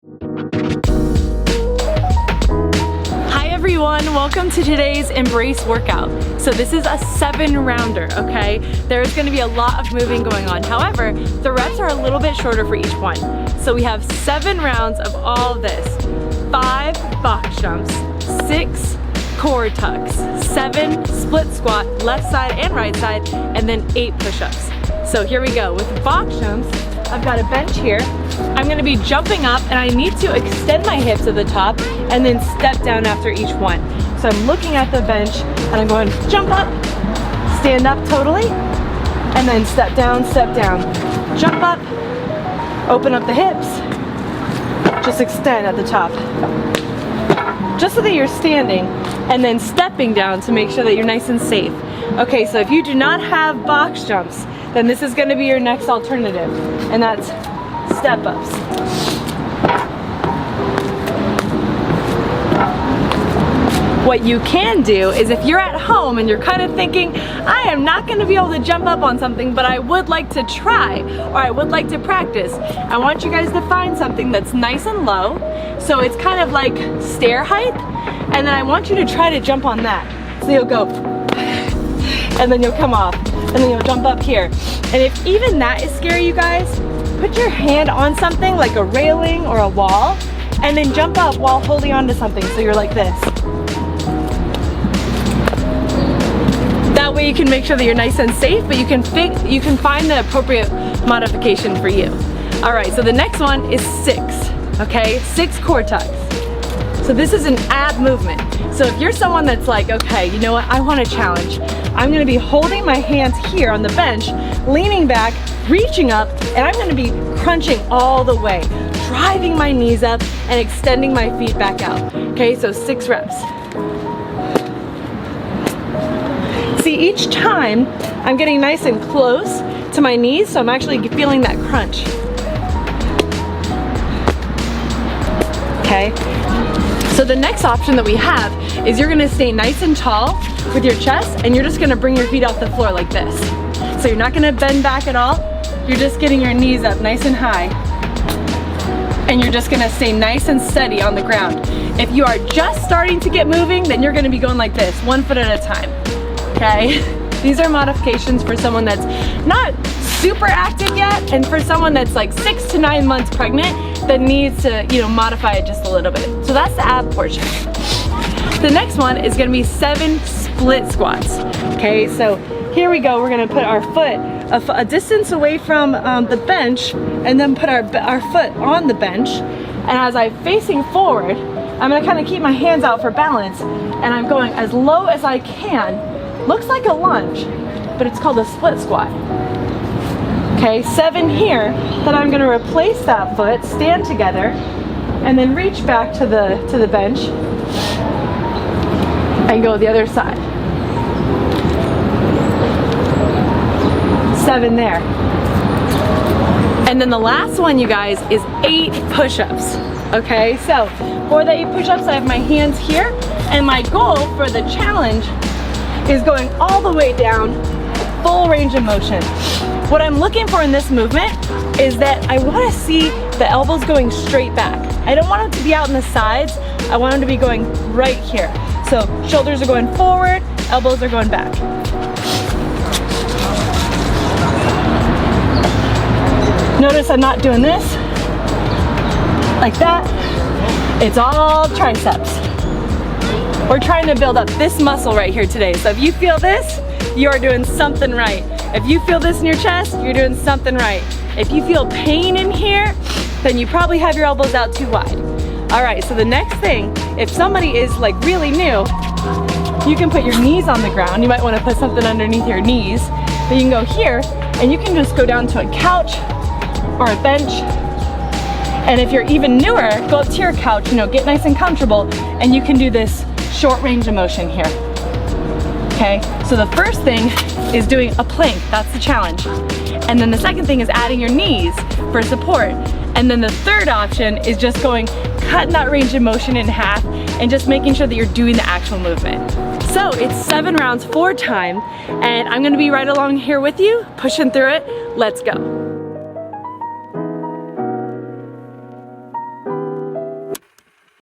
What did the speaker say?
Hi everyone, welcome to today's Embrace workout. So this is a 7-rounder, okay? There's gonna be a lot of moving going on. However, the reps are a little bit shorter for each one. So we have 7 rounds of all of this. 5 box jumps, 6 core tucks, 7 split squat, left side and right side, and then 8 push-ups. So here we go. With box jumps, I've got a bench here. I'm gonna be jumping up and I need to extend my hips at the top and then step down after each one. So I'm looking at the bench and I'm going jump up, stand up totally, and then step down, jump up, open up the hips, just extend at the top. Just so that you're standing and then stepping down to make sure that you're nice and safe. Okay, so if you do not have box jumps, then this is gonna be your next alternative, and that's step ups. What you can do is if you're at home and you're kind of thinking, I am not gonna be able to jump up on something, but I would like to try, or I would like to practice, I want you guys to find something that's nice and low, so it's kind of like stair height, and then I want you to try to jump on that. So you'll go, and then you'll come off, and then you'll jump up here. And if even that is scary, you guys, put your hand on something like a railing or a wall, and then jump up while holding on to something, so you're like this. That way you can make sure that you're nice and safe, but you can find the appropriate modification for you. All right, so the next one is 6, okay? 6 core tucks. So this is an ab movement. So if you're someone that's like, okay, you know what, I want a challenge. I'm gonna be holding my hands here on the bench, leaning back, reaching up, and I'm gonna be crunching all the way, driving my knees up and extending my feet back out. Okay, so 6 reps. See, each time I'm getting nice and close to my knees, so I'm actually feeling that crunch. Okay, so the next option that we have is you're gonna stay nice and tall with your chest, and you're just gonna bring your feet off the floor like this. So you're not gonna bend back at all, you're just getting your knees up nice and high. And you're just gonna stay nice and steady on the ground. If you are just starting to get moving, then you're gonna be going like this, 1 foot at a time. Okay, these are modifications for someone that's not super active yet, and for someone that's like 6 to 9 months pregnant that needs to, you know, modify it just a little bit. So that's the ab portion. The next one is gonna be 7 split squats. Okay, so here we go. We're gonna put our foot a distance away from the bench, and then put our foot on the bench. And as I'm facing forward, I'm gonna kind of keep my hands out for balance, and I'm going as low as I can. Looks like a lunge, but it's called a split squat. Okay, 7 here, then I'm gonna replace that foot, stand together, and then reach back to the bench, and go the other side. 7 there. And then the last one, you guys, is 8 push-ups. Okay, so for the 8 push-ups, I have my hands here, and my goal for the challenge is going all the way down, full range of motion. What I'm looking for in this movement is that I want to see the elbows going straight back. I don't want them to be out in the sides, I want them to be going right here. So shoulders are going forward, elbows are going back. Notice I'm not doing this, like that. It's all triceps. We're trying to build up this muscle right here today. So if you feel this, you are doing something right. If you feel this in your chest, you're doing something right. If you feel pain in here, then you probably have your elbows out too wide. All right, so the next thing, if somebody is like really new, you can put your knees on the ground. You might want to put something underneath your knees. Then you can go here, and you can just go down to a couch or a bench. And if you're even newer, go up to your couch, you know, get nice and comfortable, and you can do this short range of motion here. Okay, so the first thing is doing a plank, that's the challenge. And then the second thing is adding your knees for support. And then the third option is just going, cutting that range of motion in half and just making sure that you're doing the actual movement. So it's 7 rounds, 4 times, and I'm gonna be right along here with you, pushing through it. Let's go.